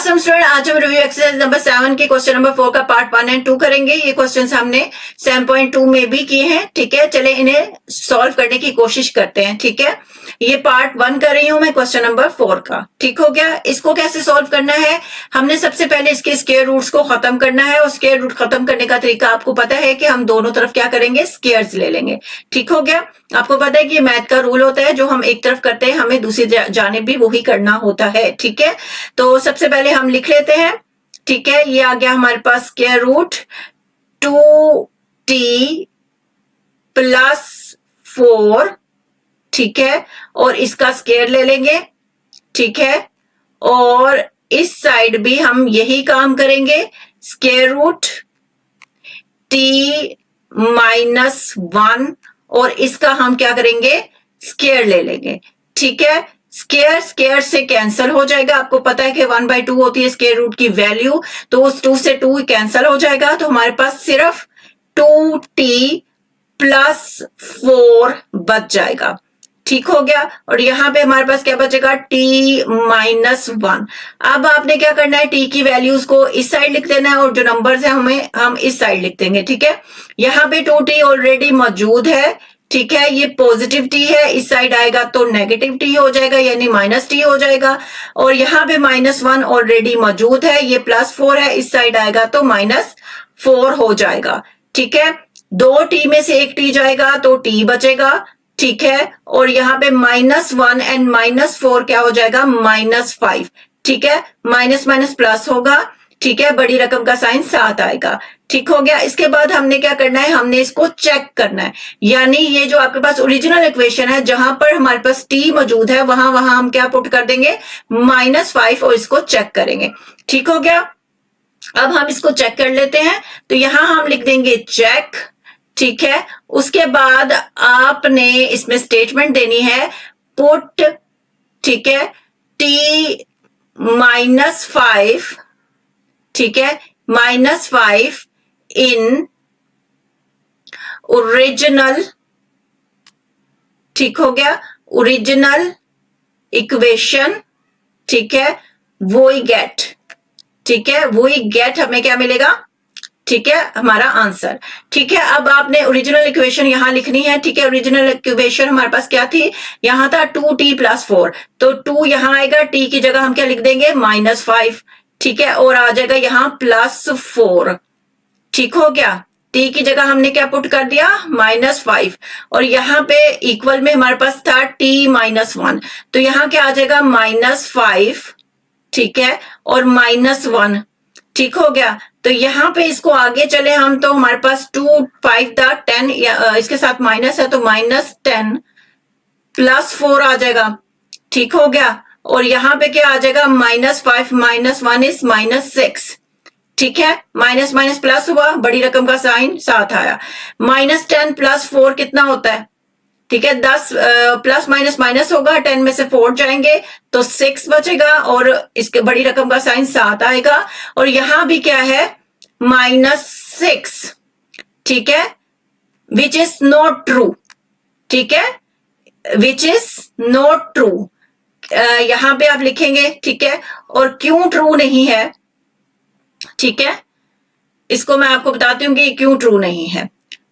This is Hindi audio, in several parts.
ऑसम स्टूडेंट, आज हम रिव्यू एक्सरसाइज नंबर 7 के क्वेश्चन नंबर 4 का पार्ट 1 एंड 2 करेंगे। ये क्वेश्चन हमने 7.2 में भी किए हैं। ठीक है, चले इन्हें सॉल्व करने की कोशिश करते हैं। ठीक है, ये पार्ट 1 कर रही हूं मैं क्वेश्चन नंबर 4 का। ठीक हो गया। इसको कैसे सॉल्व करना है, हमने सबसे पहले इसके स्क्वायर रूट्स को खत्म करना है और स्क्वायर रूट खत्म करने का तरीका आपको पता है कि हम दोनों तरफ क्या करेंगे, स्क्वायर्स ले लेंगे। ठीक हो गया। आपको पता है कि ये मैथ का रूल होता है, जो हम एक तरफ करते हैं हमें दूसरी जानिब भी वही करना होता है। ठीक है, तो सबसे पहले हम लिख लेते हैं। ठीक है, ये आ गया हमारे पास स्क्वायर रूट 2t प्लस 4। ठीक है, और इसका स्क्वायर ले लेंगे। ठीक है, और इस साइड भी हम यही काम करेंगे, स्क्वायर रूट t माइनस 1 और इसका हम क्या करेंगे, स्क्वायर ले लेंगे। ठीक है, स्क्वायर स्क्वायर से कैंसिल हो जाएगा। आपको पता है कि 1/2 होती है स्क्वायर रूट की वैल्यू, तो उस 2 से 2 कैंसिल हो जाएगा, तो हमारे पास सिर्फ 2t प्लस 4 बच जाएगा। ठीक हो गया। और यहां पे हमारे पास क्या बचेगा, t माइनस 1। अब आपने क्या करना है, t की वैल्यूज को इस साइड लिख देना है और जो नंबर्स है हम इस साइड लिख देंगे। ठीक है, यहाँ पे 2t ऑलरेडी मौजूद है। ठीक है, ये पॉजिटिव t है, इस साइड आएगा तो नेगेटिव t हो जाएगा, यानी माइनस t हो जाएगा। और यहाँ पे -1 ऑलरेडी मौजूद है, ये +4 है, इस साइड आएगा तो -4 हो जाएगा। ठीक है, 2t में से एक t जाएगा तो t बचेगा। ठीक है, और यहाँ पे -1 एंड -4 क्या हो जाएगा, -5। ठीक है, माइनस माइनस प्लस होगा। ठीक है, बड़ी रकम का साइन साथ आएगा। ठीक हो गया। इसके बाद हमने क्या करना है, हमने इसको चेक करना है, यानी ये जो आपके पास ओरिजिनल इक्वेशन है, जहां पर हमारे पास t मौजूद है, वहां हम क्या पुट कर देंगे, -5 और इसको चेक करेंगे। ठीक हो गया। अब हम इसको चेक कर लेते हैं, तो यहां हम लिख देंगे चेक। ठीक है, उसके बाद आपने इसमें स्टेटमेंट देनी है, पुट, ठीक है, t -5, ठीक है, -5 इन ओरिजिनल। ठीक हो गया, ओरिजिनल इक्वेशन। ठीक है, वो ही गेट। ठीक है, वो ही गेट हमें क्या मिलेगा, ठीक है, हमारा आंसर। ठीक है, अब आपने ओरिजिनल इक्वेशन यहां लिखनी है। ठीक है, ओरिजिनल इक्वेशन हमारे पास क्या थी, यहां था 2t प्लस 4, तो 2 यहां आएगा, t की जगह हम क्या लिख देंगे, -5। ठीक है, और आ जाएगा यहां +4। ठीक हो गया, t की जगह हमने क्या पुट कर दिया, -5, और यहां पे इक्वल में हमारे पास था t -1, तो यहां क्या आ जाएगा, -5। ठीक है, और -1। ठीक हो गया। तो यहां पे इसको आगे चले हम, तो हमारे पास 2 5 था 10, इसके साथ माइनस है तो -10 +4 आ जाएगा। ठीक हो गया, और यहां पे क्या आ जाएगा, -5 -1 इज -6। ठीक है, माइनस माइनस प्लस हुआ, बड़ी रकम का साइन साथ आया। -10 + 4 कितना होता है, ठीक है, 10 प्लस माइनस माइनस होगा, 10 में से 4 जाएंगे तो 6 बचेगा, और इसके बड़ी रकम का साइन साथ आएगा। और यहां भी क्या है, -6। ठीक है, विच इज नॉट ट्रू। ठीक है, विच इज नॉट ट्रू, यहां पे आप लिखेंगे। ठीक है, और क्यों ट्रू नहीं है, ठीक है, इसको मैं आपको बताती हूँ कि क्यों ट्रू नहीं है।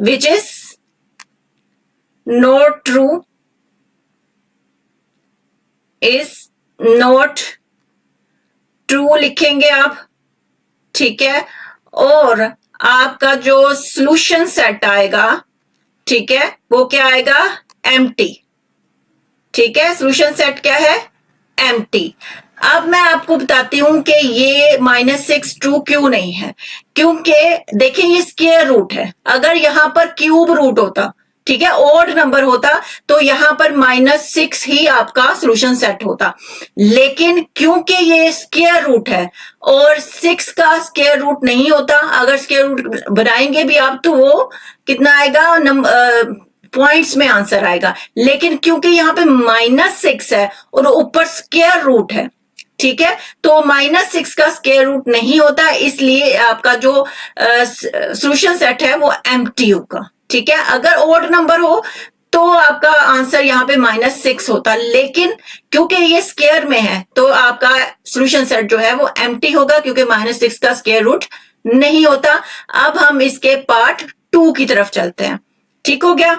Which is not true is not true लिखेंगे आप। ठीक है, और आपका जो सॉल्यूशन सेट आएगा, ठीक है, वो क्या आएगा, एम्प्टी। ठीक है, सॉल्यूशन सेट क्या है, एम्प्टी। अब मैं आपको बताती हूं कि ये -6 ट्रू क्यों नहीं है, क्योंकि देखिए ये स्क्वायर रूट है। अगर यहां पर क्यूब रूट होता, ठीक है, ऑड नंबर होता, तो यहां पर -6 ही आपका सॉल्यूशन सेट होता। लेकिन क्योंकि ये स्क्वायर रूट है और 6 का स्क्वायर रूट नहीं होता, अगर स्क्वायर रूट बनाएंगे भी आप तो वो कितना आएगा, पॉइंट्स में आंसर आएगा। लेकिन क्योंकि यहाँ पे -6 है और ऊपर स्क्वायर रूट है, ठीक है, तो -6 का स्क्वायर रूट नहीं होता, इसलिए आपका जो सॉल्यूशन सेट है वो एम्प्टी होगा। ठीक है, अगर ऑड नंबर हो तो तो आपका आंसर यहाँ पे -6 होता, लेकिन क्योंकि ये स्क्वायर में है तो आपका सॉल्यूशन सेट जो है वो एम्प्टी होगा, क्योंकि -6 का स्क्वायर रूट नहीं होता। अब हम इसके पार्ट 2 की तरफ चलते हैं। ठीक हो गया।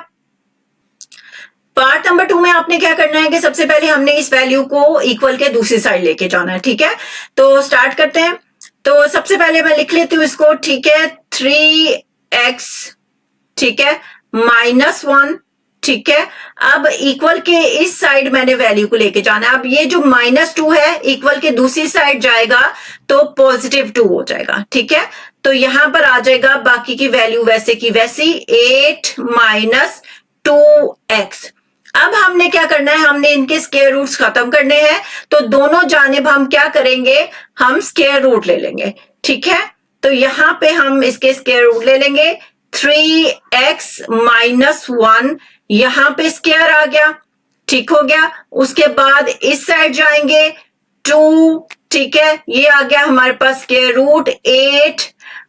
पार्ट नंबर 2 में आपने क्या करना है कि सबसे पहले हमने इस वैल्यू को इक्वल के दूसरी साइड लेके जाना है। ठीक है, तो स्टार्ट करते हैं। तो सबसे पहले मैं लिख लेती हूँ इसको। ठीक है, 3x, ठीक है, -1, ठीक है। अब इक्वल के इस साइड मैंने वैल्यू को लेके जाना है। अब ये जो -2 है इक्वल के दूसरी साइड जाएगा तो +2 हो जाएगा। ठीक है, तो यहां पर आ जाएगा बाकी की वैल्यू वैसे की वैसी 8 - 2x। अब हमने क्या करना है, हमने इनके स्क्वायर रूट्स खत्म करने हैं, तो दोनों जानिब हम क्या करेंगे, हम स्क्वायर रूट ले लेंगे। ठीक है, तो यहां पे हम इसके स्क्वायर रूट ले लेंगे। 3x - 1 यहां पे स्क्वायर आ गया। ठीक हो गया। उसके बाद इस साइड जाएंगे 2, ठीक है, ये आ गया हमारे पास स्क्वायर रूट 8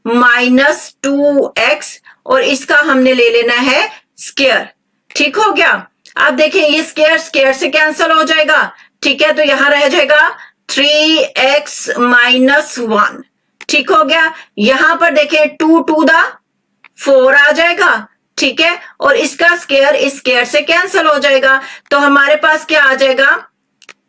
- 2x, और इसका हमने ले लेना है स्क्वायर। ठीक हो गया। अब देखें ये स्क्वायर स्क्वायर से कैंसिल हो जाएगा। ठीक है, तो यहां रह जाएगा 3x - 1। ठीक हो गया। यहां पर देखें 2 टू द 4 आ जाएगा। ठीक है, और इसका स्क्वायर इस स्क्वायर से कैंसिल हो जाएगा, तो हमारे पास क्या आ जाएगा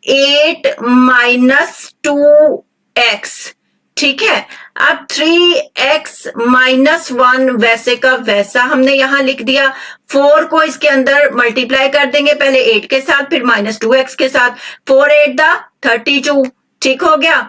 8 - 2x। ठीक है, अब 3x - 1 वैसे का वैसा हमने यहां लिख दिया। 4 को इसके अंदर मल्टीप्लाई कर देंगे, पहले 8 के साथ फिर -2x के साथ। 4 8 दा 32। ठीक हो गया।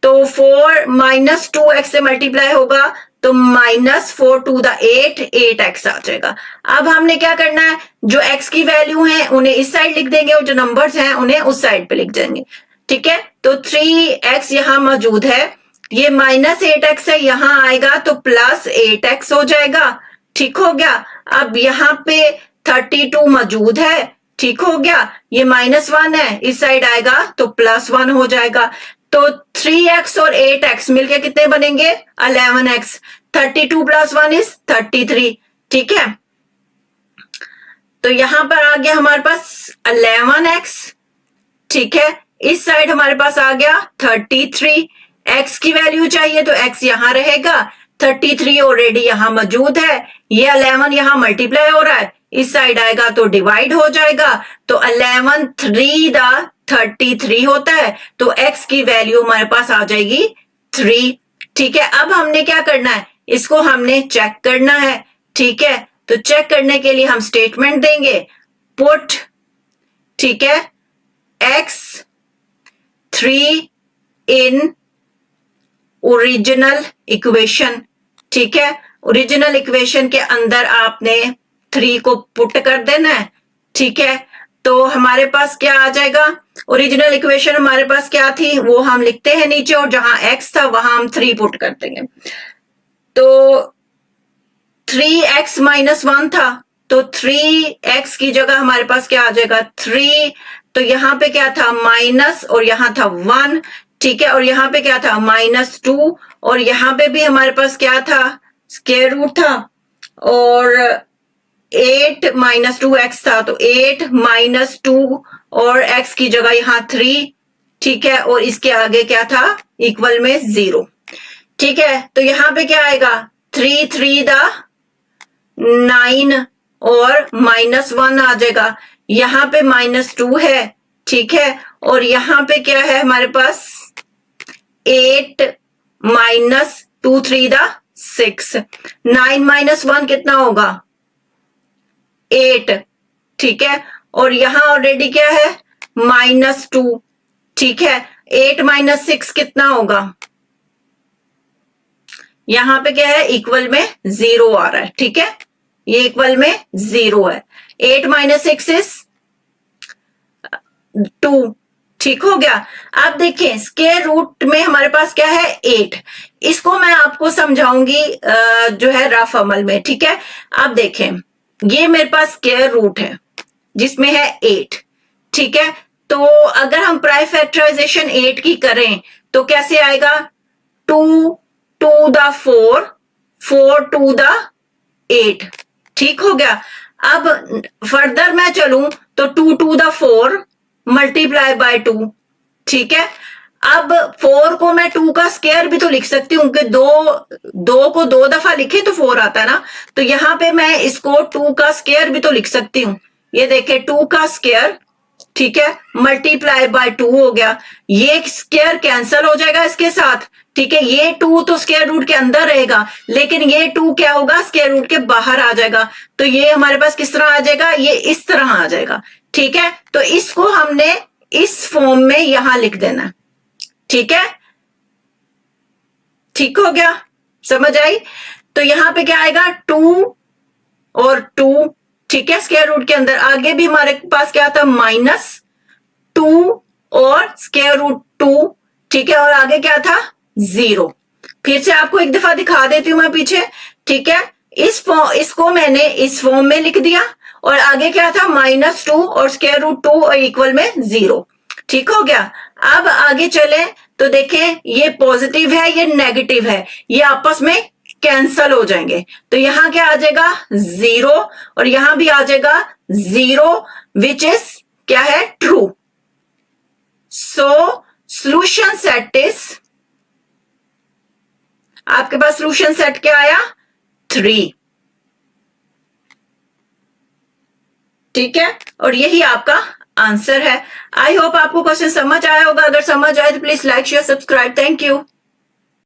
तो 4 - 2x से मल्टीप्लाई होगा तो -4 टू द 8, 8x आ जाएगा। अब हमने क्या करना है, जो x की वैल्यू है उन्हें इस साइड लिख देंगे और जो नंबर्स हैं उन्हें उस साइड पे लिख देंगे। ठीक है, तो 3x यहां मौजूद है, ये -8x है, यहां आएगा तो +8x हो जाएगा। ठीक हो गया। अब यहां पे 32 मौजूद है। ठीक हो गया। ये -1 है, इस साइड आएगा तो +1 हो जाएगा। तो 3x और 8x मिलके कितने बनेंगे 11x। 32 + 1 इज 33। ठीक है, तो यहां पर आ गया हमारे पास 11x। ठीक है, इस साइड हमारे पास आ गया 33। x की वैल्यू चाहिए तो x यहां रहेगा, 33 ऑलरेडी यहां मौजूद है, ये 11 यहां मल्टीप्लाई हो रहा है, इस साइड आएगा तो डिवाइड हो जाएगा, तो 11 3 दा 33 होता है, तो x की वैल्यू हमारे पास आ जाएगी 3। ठीक है, अब हमने क्या करना है, इसको हमने चेक करना है। ठीक है, तो चेक करने के लिए हम स्टेटमेंट देंगे, पुट, ठीक है, x 3 इन ओरिजिनल इक्वेशन। ठीक है, ओरिजिनल इक्वेशन के अंदर आपने 3 को पुट कर देना है। ठीक है, तो हमारे पास क्या आ जाएगा, ओरिजिनल इक्वेशन हमारे पास क्या थी वो हम लिखते हैं नीचे, और जहां x था वहां हम 3 पुट कर देंगे। तो 3x - 1 था, तो 3x की जगह हमारे पास क्या आ जाएगा 3, तो यहां पे क्या था माइनस और यहां था 1। ठीक है, और यहां पे क्या था -2, और यहां पे भी हमारे पास क्या था स्क्वायर रूट था, और 8 - 2x था, तो 8 - 2 और x की जगह यहां 3। ठीक है, और इसके आगे क्या था इक्वल में 0। ठीक है, तो यहां पे क्या आएगा 3 3 दा 9 और -1 आ जाएगा, यहां पे -2 है। ठीक है, और यहां पे क्या है हमारे पास 8 - 2 3 दा 6। 9 - 1 कितना होगा 8। ठीक है, और यहां ऑलरेडी क्या है -2। ठीक है, 8 - 6 कितना होगा, यहां पे क्या है इक्वल में 0 आ रहा है। ठीक है, ये इक्वल में 0 है। 8 - 6 इज 2। ठीक हो गया। अब देखिए स्क्वायर रूट में हमारे पास क्या है 8, इसको मैं आपको समझाऊंगी जो है रफ अमल में। ठीक है, अब देखें ये मेरे पास स्क्वायर रूट है जिसमें है 8। ठीक है, तो अगर हम प्राइम फैक्टराइजेशन 8 की करें तो कैसे आएगा 2 टू द 4, 4 टू द 8। ठीक हो गया। अब फर्दर मैं चलूं तो 2 to the 4 मल्टीप्लाई बाय 2, ठीक है। अब 4 को मैं 2 का स्क्वायर भी तो लिख सकती हूँ कि दो को 2 दफा लिखे तो 4 आता है ना, तो यहां पे मैं इसको 2 का स्क्वायर भी तो लिख सकती हूँ। ये देखे 2 का स्क्वायर, ठीक है, मल्टीप्लाई बाय 2 हो गया। ये स्क्वायर कैंसल हो जाएगा इसके साथ, ठीक है। ये 2 तो स्क्वायर रूट के अंदर रहेगा, लेकिन ये 2 क्या होगा, स्क्वायर रूट के बाहर आ जाएगा। तो ये हमारे पास किस तरह आ जाएगा, ये इस तरह आ जाएगा, ठीक है। तो इसको हमने इस फॉर्म में यहां लिख देना, ठीक है। ठीक हो गया, समझ आई। तो यहां पे क्या आएगा, 2 और 2, ठीक है, स्क्वायर रूट के अंदर। आगे भी हमारे पास क्या था, -2 और स्क्वायर रूट 2, ठीक है। और आगे क्या था, 0। फिर से आपको एक दफा दिखा देती हूं मैं पीछे, ठीक है। इसको मैंने इस फॉर्म में लिख दिया, और आगे क्या था, -2 और स्क्वायर रूट 2 और इक्वल में 0, ठीक हो गया। अब आगे चले तो देखें, ये पॉजिटिव है, ये नेगेटिव है, ये आपस में कैंसल हो जाएंगे। तो यहां क्या आ जाएगा, 0, और यहां भी आ जाएगा 0, विच इज क्या है, true. So solution set is, आपके पास सॉल्यूशन सेट क्या आया, 3, ठीक है। और यही आपका आंसर है। आई होप आपको क्वेश्चन समझ आया होगा। अगर समझ आए तो please like share subscribe. Thank you.